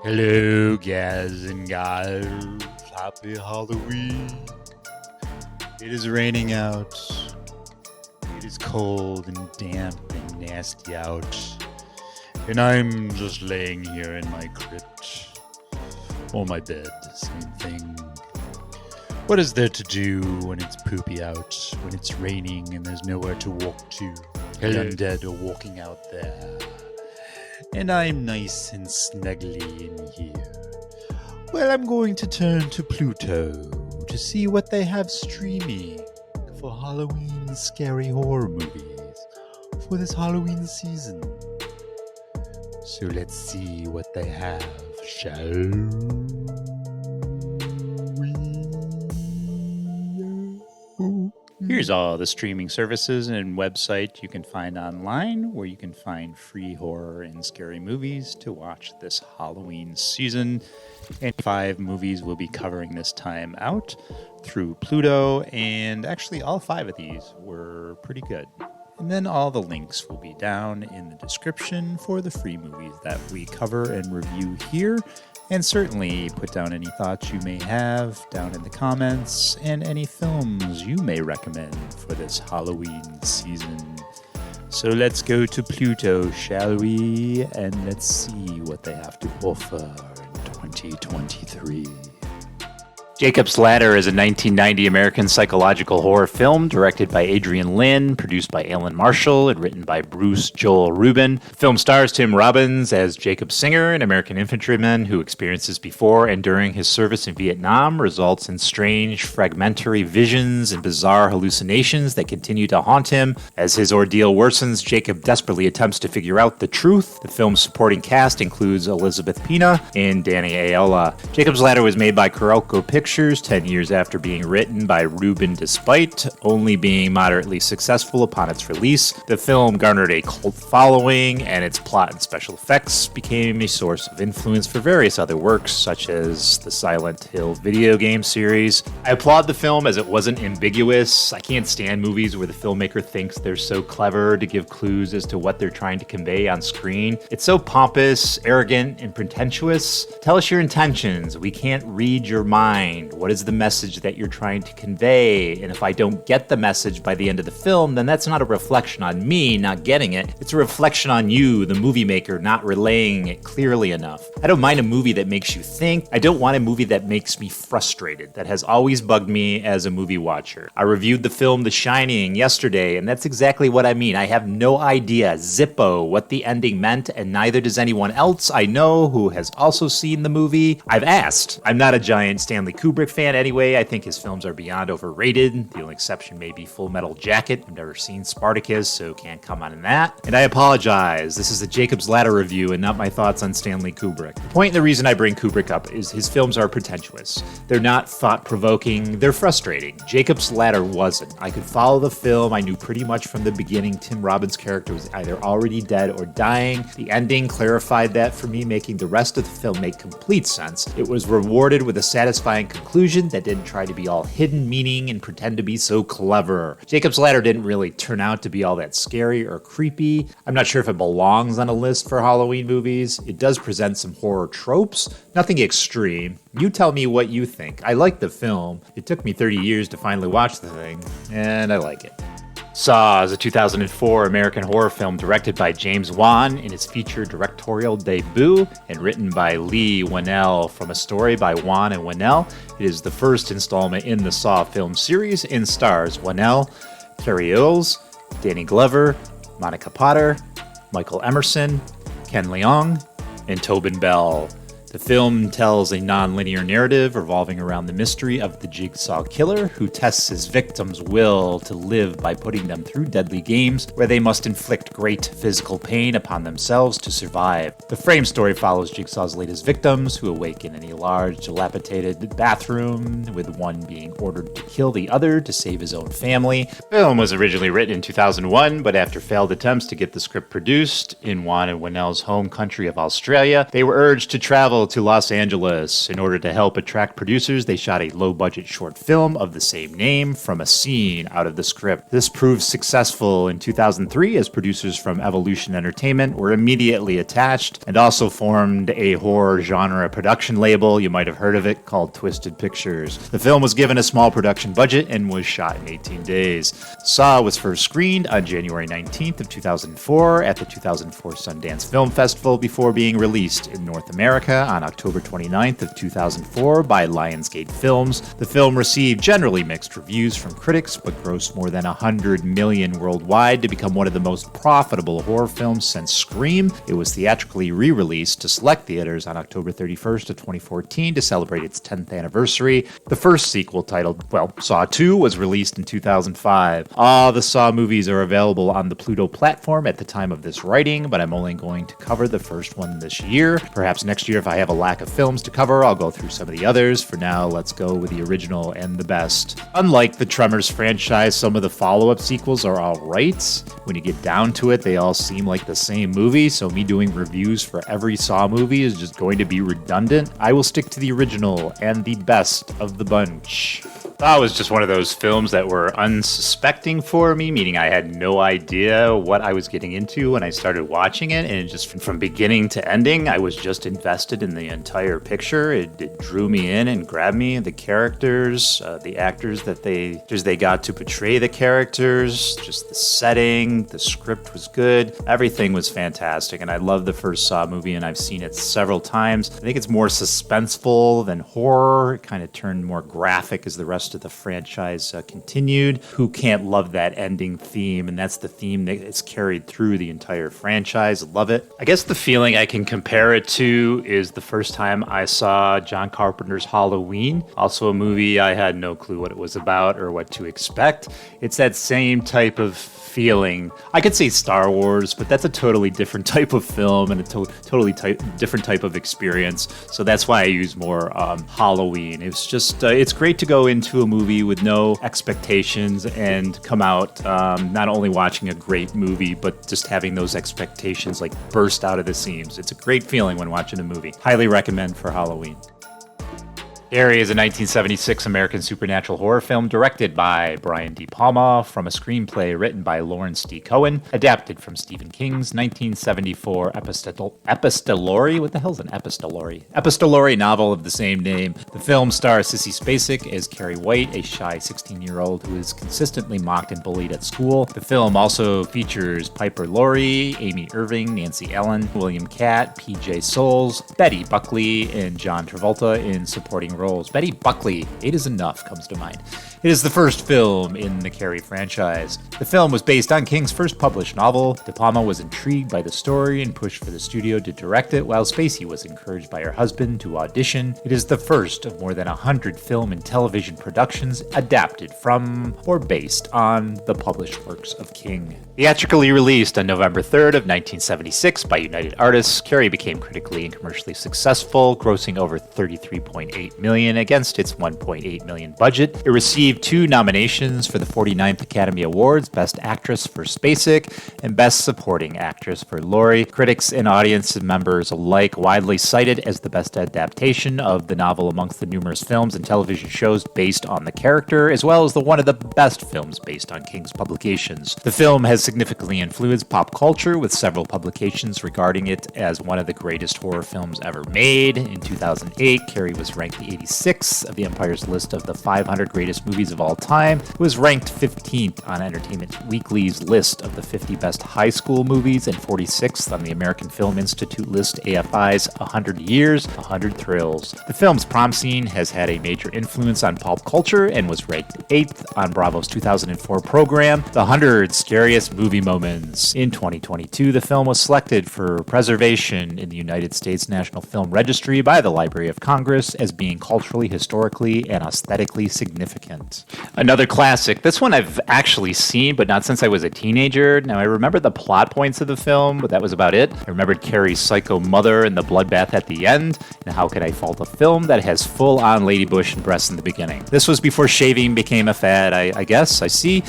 Hello, guys and gals. Happy Halloween. It is raining out. It is cold and damp and nasty out. And I'm just laying here in my crypt. Or my bed, same thing. What is there to do when it's poopy out? When it's raining and there's nowhere to walk to? The undead are walking out there. And I'm nice and snuggly in here. Well, I'm going to turn to Pluto to see what they have streaming for Halloween scary horror movies for this Halloween season. So let's see what they have, shall we? Here's all the streaming services and website you can find online where you can find free horror and scary movies to watch this Halloween season. And 5 movies we'll be covering this time out through Pluto, and actually all 5 of these were pretty good. And then all the links will be down in the description for the free movies that we cover and review here. And certainly put down any thoughts you may have down in the comments and any films you may recommend for this Halloween season. So let's go to Pluto, shall we? And let's see what they have to offer in 2023. Jacob's Ladder is a 1990 American psychological horror film directed by Adrian Lynn, produced by Alan Marshall, and written by Bruce Joel Rubin. The film stars Tim Robbins as Jacob Singer, an American infantryman who experiences before and during his service in Vietnam results in strange, fragmentary visions and bizarre hallucinations that continue to haunt him. As his ordeal worsens, Jacob desperately attempts to figure out the truth. The film's supporting cast includes Elizabeth Pena and Danny Aiello. Jacob's Ladder was made by Roku Pictures 10 years after being written by Rubin, despite only being moderately successful upon its release. The film garnered a cult following, and its plot and special effects became a source of influence for various other works, such as the Silent Hill video game series. I applaud the film as it wasn't ambiguous. I can't stand movies where the filmmaker thinks they're so clever to give clues as to what they're trying to convey on screen. It's so pompous, arrogant, and pretentious. Tell us your intentions. We can't read your mind. What is the message that you're trying to convey? And if I don't get the message by the end of the film, then that's not a reflection on me not getting it. It's a reflection on you, the movie maker, not relaying it clearly enough. I don't mind a movie that makes you think. I don't want a movie that makes me frustrated. That has always bugged me as a movie watcher. I reviewed the film The Shining yesterday, and that's exactly what I mean. I have no idea, zippo, what the ending meant, and neither does anyone else I know who has also seen the movie. I've asked. I'm not a giant Stanley Kubrick fan anyway. I think his films are beyond overrated. The only exception may be Full Metal Jacket. I've never seen Spartacus, so can't comment on that. And I apologize. This is a Jacob's Ladder review and not my thoughts on Stanley Kubrick. The point and the reason I bring Kubrick up is his films are pretentious. They're not thought-provoking. They're frustrating. Jacob's Ladder wasn't. I could follow the film. I knew pretty much from the beginning Tim Robbins' character was either already dead or dying. The ending clarified that for me, making the rest of the film make complete sense. It was rewarded with a satisfying conclusion that didn't try to be all hidden meaning and pretend to be so clever. Jacob's Ladder didn't really turn out to be all that scary or creepy. I'm not sure if it belongs on a list for Halloween movies. It does present some horror tropes, nothing extreme. You tell me what you think. I like the film. It took me 30 years to finally watch the thing, and I like it. Saw is a 2004 American horror film directed by James Wan in his feature directorial debut and written by Lee Whannell from a story by Wan and Whannell. It is the first installment in the Saw film series and stars Whannell, Carrie, Danny Glover, Monica Potter, Michael Emerson, Ken Leung, and Tobin Bell. The film tells a non-linear narrative revolving around the mystery of the Jigsaw Killer, who tests his victims' will to live by putting them through deadly games where they must inflict great physical pain upon themselves to survive. The frame story follows Jigsaw's latest victims, who awaken in a large, dilapidated bathroom, with one being ordered to kill the other to save his own family. The film was originally written in 2001, but after failed attempts to get the script produced in Juan and Winnell's home country of Australia, they were urged to travel to Los Angeles. In order to help attract producers, they shot a low-budget short film of the same name from a scene out of the script. This proved successful in 2003 as producers from Evolution Entertainment were immediately attached and also formed a horror genre production label, you might have heard of it, called Twisted Pictures. The film was given a small production budget and was shot in 18 days. Saw was first screened on January 19th of 2004 at the 2004 Sundance Film Festival before being released in North America on October 29th of 2004 by Lionsgate Films. The film received generally mixed reviews from critics, but grossed more than $100 million worldwide to become one of the most profitable horror films since Scream. It was theatrically re-released to select theaters on October 31st of 2014 to celebrate its 10th anniversary. The first sequel, titled, Saw 2, was released in 2005. All the Saw movies are available on the Pluto platform at the time of this writing, but I'm only going to cover the first one this year. Perhaps next year, if I have a lack of films to cover, I'll go through some of the others. For now, let's go with the original and the best. Unlike the Tremors franchise, some of the follow-up sequels are alright. When you get down to it, they all seem like the same movie, so me doing reviews for every Saw movie is just going to be redundant. I will stick to the original and the best of the bunch. That was just one of those films that were unsuspecting for me, meaning I had no idea what I was getting into when I started watching it, and just from beginning to ending, I was just invested in the entire picture. It drew me in and grabbed me. The characters, the actors that they got to portray the characters, just the setting, the script was good. Everything was fantastic, and I love the first Saw movie, and I've seen it several times. I think it's more suspenseful than horror. It kind of turned more graphic as the rest of the franchise continued. Who can't love that ending theme? And that's the theme that is carried through the entire franchise. Love it. I guess the feeling I can compare it to is the first time I saw John Carpenter's Halloween, also a movie I had no clue what it was about or what to expect. It's that same type of feeling. I could say Star Wars, but that's a totally different type of film and a totally different type of experience. So that's why I use more Halloween. It's just, it's great to go into a movie with no expectations and come out not only watching a great movie, but just having those expectations like burst out of the seams. It's a great feeling when watching a movie. Highly recommend for Halloween. Carrie is a 1976 American supernatural horror film directed by Brian De Palma from a screenplay written by Lawrence D. Cohen, adapted from Stephen King's 1974 epistolary, what the hell's an epistolary? Epistolary novel of the same name. The film stars Sissy Spacek as Carrie White, a shy 16-year-old who is consistently mocked and bullied at school. The film also features Piper Laurie, Amy Irving, Nancy Ellen, William Catt, P.J. Soles, Betty Buckley, and John Travolta in supporting roles. Betty Buckley, 8 is enough, comes to mind. It is the first film in the Carrie franchise. The film was based on King's first published novel. De Palma was intrigued by the story and pushed for the studio to direct it, while Spacey was encouraged by her husband to audition. It is the first of more than 100 film and television productions adapted from or based on the published works of King. Theatrically released on November 3rd of 1976 by United Artists, Carrie became critically and commercially successful, grossing over $33.8 million against its $1.8 million budget. It received 2 nominations for the 49th Academy Awards, Best Actress for Spacek and Best Supporting Actress for Laurie. Critics and audience members alike widely cited as the best adaptation of the novel amongst the numerous films and television shows based on the character, as well as one of the best films based on King's publications. The film has significantly influenced pop culture, with several publications regarding it as one of the greatest horror films ever made. In 2008, Carrie was ranked the 86 of the Empire's list of the 500 greatest movies of all time. It was ranked 15th on Entertainment Weekly's list of the 50 best high school movies and 46th on the American Film Institute list AFI's 100 Years, 100 Thrills. The film's prom scene has had a major influence on pop culture and was ranked 8th on Bravo's 2004 program, The 100 Scariest Movie Moments. In 2022, the film was selected for preservation in the United States National Film Registry by the Library of Congress as being culturally, historically, and aesthetically significant. Another classic. This one I've actually seen, but not since I was a teenager. Now, I remember the plot points of the film, but that was about it. I remembered Carrie's psycho mother and the bloodbath at the end. And how could I fault a film that has full-on lady bush and breasts in the beginning? This was before shaving became a fad, I guess. I see.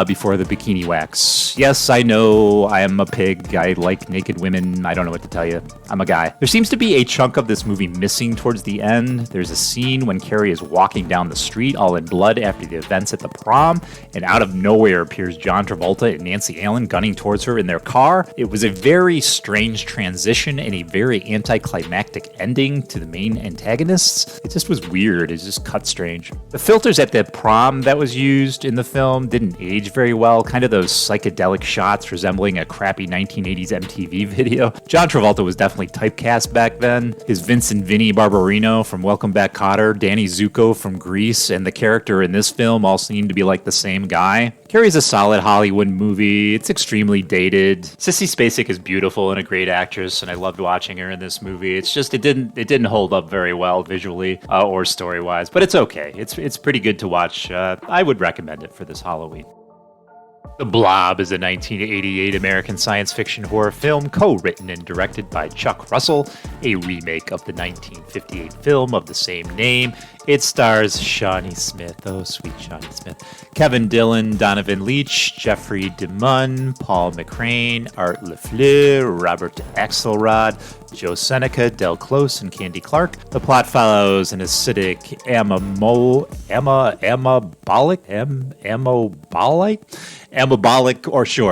Before the bikini wax. Yes, I know I am a pig. I like naked women. I don't know what to tell you. I'm a guy. There seems to be a chunk of this movie missing towards the end. There's a scene when Carrie is walking down the street all in blood after the events at the prom, and out of nowhere appears John Travolta and Nancy Allen gunning towards her in their car. It was a very strange transition and a very anticlimactic ending to the main antagonists. It just was weird. It just cut strange. The filters at the prom that was used in the film didn't age very well, kind of those psychedelic shots resembling a crappy 1980s MTV video. John Travolta was definitely typecast back then. His Vincent Vinny Barbarino from Welcome Back Kotter, Danny Zuko from Grease, and the character in this film all seem to be like the same guy. Carrie's a solid Hollywood movie. It's extremely dated. Sissy Spacek is beautiful and a great actress, and I loved watching her in this movie. It's just it didn't hold up very well visually or story-wise, but it's okay. It's pretty good to watch. I would recommend it for this Halloween. The Blob is a 1988 American science fiction horror film co-written and directed by Chuck Russell, a remake of the 1958 film of the same name. It stars Shawnee Smith, oh sweet Shawnee Smith, Kevin Dillon, Donovan Leitch, Jeffrey DeMunn, Paul McCrane, Art Lafleur, Robert Axelrod, Joe Seneca, Del Close, and Candy Clark. The plot follows an acidic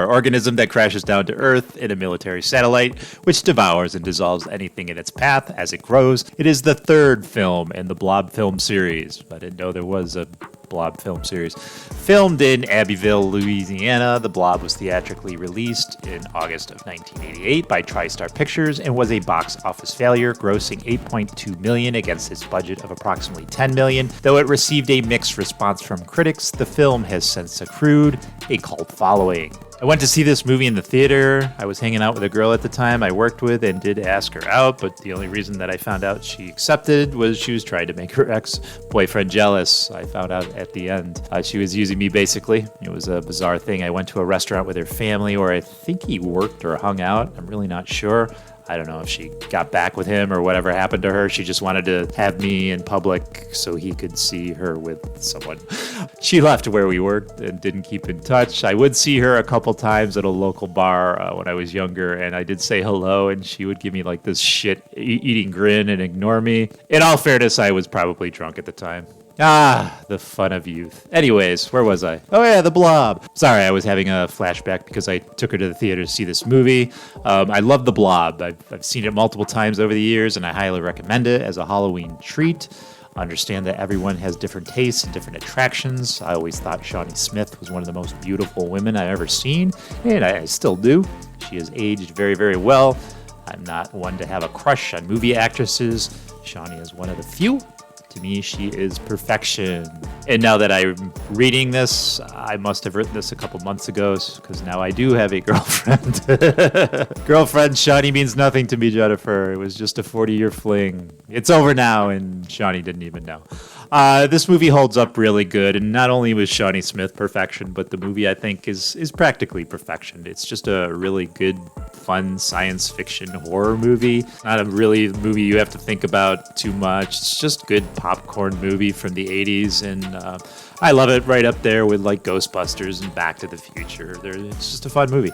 organism that crashes down to Earth in a military satellite, which devours and dissolves anything in its path as it grows. It is the third film in the Blob film series. I didn't know there was a Blob film series. Filmed in Abbeville, Louisiana, The Blob was theatrically released in August of 1988 by TriStar Pictures and was a box office failure, grossing $8.2 million against its budget of approximately $10 million. Though it received a mixed response from critics, the film has since accrued a cult following. I went to see this movie in the theater. I was hanging out with a girl at the time I worked with and did ask her out, but the only reason that I found out she accepted was she was trying to make her ex-boyfriend jealous. I found out at the end. She was using me, basically. It was a bizarre thing. I went to a restaurant with her family where I think he worked or hung out. I'm really not sure. I don't know if she got back with him or whatever happened to her. She just wanted to have me in public so he could see her with someone. She left where we worked and didn't keep in touch. I would see her a couple times at a local bar when I was younger, and I did say hello, and she would give me like this shit-eating grin and ignore me. In all fairness, I was probably drunk at the time. The fun of youth. Anyways, where was I? Oh yeah, The Blob. Sorry, I was having a flashback because I took her to the theater to see this movie. I love The Blob. I've seen it multiple times over the years, and I highly recommend it as a Halloween treat. Understand that everyone has different tastes and different attractions. I always thought Shawnee Smith was one of the most beautiful women I've ever seen, and I still do. She has aged very, very well. I'm not one to have a crush on movie actresses. Shawnee is one of the few. To me, she is perfection. And now that I'm reading this, I must have written this a couple months ago because now I do have a girlfriend. Girlfriend, Shawnee means nothing to me, Jennifer. It was just a 40-year fling. It's over now, and Shawnee didn't even know. This movie holds up really good, and not only was Shawnee Smith perfection, but the movie, I think, is practically perfection. It's just a really good, fun science fiction horror movie. Not a really movie you have to think about too much. It's just good popcorn movie from the 80s, and I love it right up there with like Ghostbusters and Back to the Future. It's just a fun movie.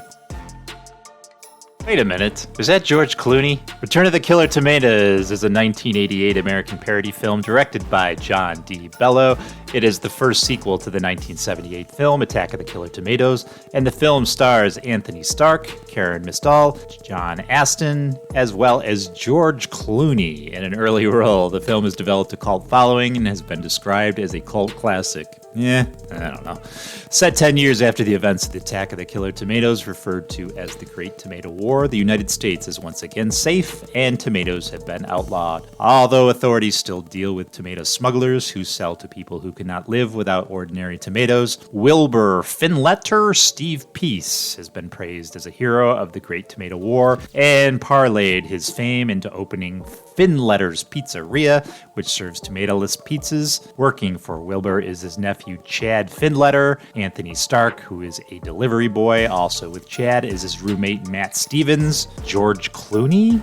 Wait a minute, was that George Clooney? Return of the Killer Tomatoes is a 1988 American parody film directed by John D. Bello It is the first sequel to the 1978 film Attack of the Killer Tomatoes, and the film stars Anthony Stark, Karen Mistal, John Astin, as well as George Clooney in an early role. The film has developed a cult following and has been described as a cult classic. I don't know. Set 10 years after the events of the Attack of the Killer Tomatoes, referred to as the Great Tomato War, the United States is once again safe, and tomatoes have been outlawed. Although authorities still deal with tomato smugglers who sell to people who cannot live without ordinary tomatoes, Wilbur Finletter Steve Peace has been praised as a hero of the Great Tomato War and parlayed his fame into opening Finletter's Pizzeria, which serves tomato-less pizzas. Working for Wilbur is his nephew Chad Finletter. Anthony Stark, who is a delivery boy, also with Chad, is his roommate Matt Stevens. George Clooney?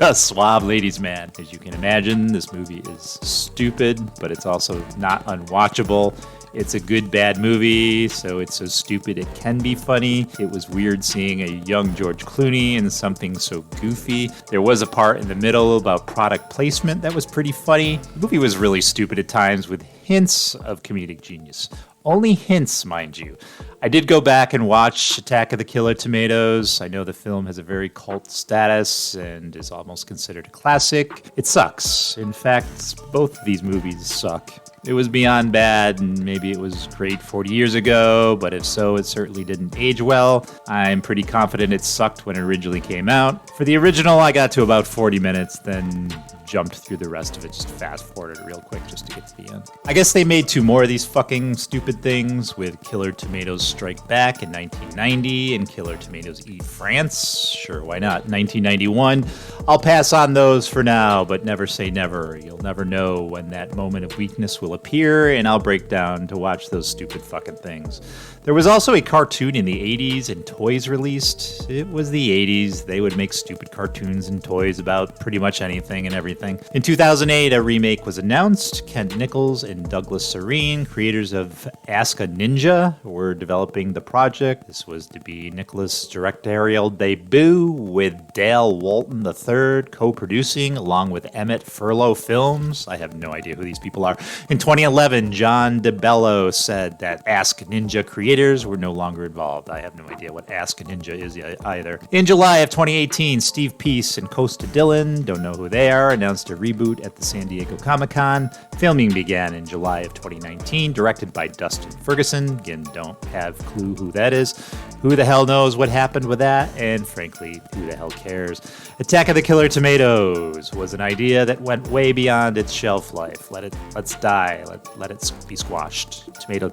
A suave ladies' man. As you can imagine, this movie is stupid, but it's also not unwatchable. It's a good, bad movie, so it's so stupid it can be funny. It was weird seeing a young George Clooney in something so goofy. There was a part in the middle about product placement that was pretty funny. The movie was really stupid at times with hints of comedic genius. Only hints, mind you. I did go back and watch Attack of the Killer Tomatoes. I know the film has a very cult status and is almost considered a classic. It sucks. In fact, both of these movies suck. It was beyond bad, and maybe it was great 40 years ago, but if so, it certainly didn't age well. I'm pretty confident it sucked when it originally came out. For the original, I got to about 40 minutes, then jumped through the rest of it, just fast-forwarded real quick just to get to the end. I guess they made 2 more of these fucking stupid things with Killer Tomatoes Strike Back in 1990 and Killer Tomatoes Eat France. Sure, why not? 1991. I'll pass on those for now, but never say never. You'll never know when that moment of weakness will appear, and I'll break down to watch those stupid fucking things. There was also a cartoon in the 80s and toys released. It was the 80s. They would make stupid cartoons and toys about pretty much anything and everything. In 2008, a remake was announced. Kent Nichols and Douglas Serene, creators of Ask a Ninja, were developing the project. This was to be Nicholas' directorial debut, with Dale Walton III co-producing, along with Emmett Furlow Films. I have no idea who these people are. In 2011, John DeBello said that Ask Ninja creators were no longer involved. I have no idea what Ask a Ninja is either. In July of 2018, Steve Peace and Costa Dillon, don't know who they are, announced a reboot at the San Diego Comic-Con. Filming began in July of 2019, directed by Dustin Ferguson. Again, don't have clue who that is. Who the hell knows what happened with that? And frankly, who the hell cares? Attack of the Killer Tomatoes was an idea that went way beyond its shelf life. Let's die. Let it be squashed. Tomato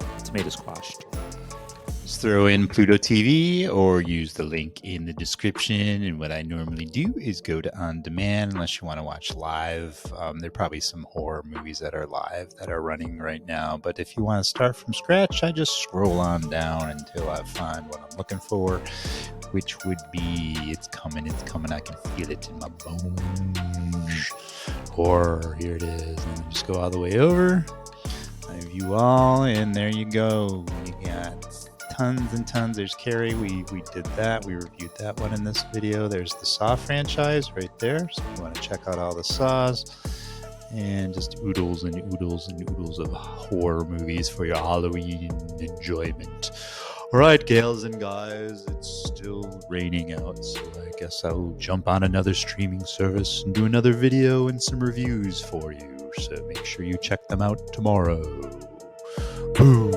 squashed. Just throw in Pluto TV or use the link in the description. And what I normally do is go to On Demand unless you want to watch live. There are probably some horror movies that are live that are running right now. But if you want to start from scratch, I just scroll on down until I find what I'm looking for, which would be It's Coming, I can feel it in my bones. Horror, here it is. And then just go all the way over. I view all, and there you go. You got tons and tons. There's Carrie. We did that. We reviewed that one in this video. There's the Saw franchise right there. So if you want to check out all the Saws, and just oodles and oodles and oodles of horror movies for your Halloween enjoyment. All right, gals and guys, it's still raining out, so I guess I'll jump on another streaming service and do another video and some reviews for you. So make sure you check them out tomorrow. Boom.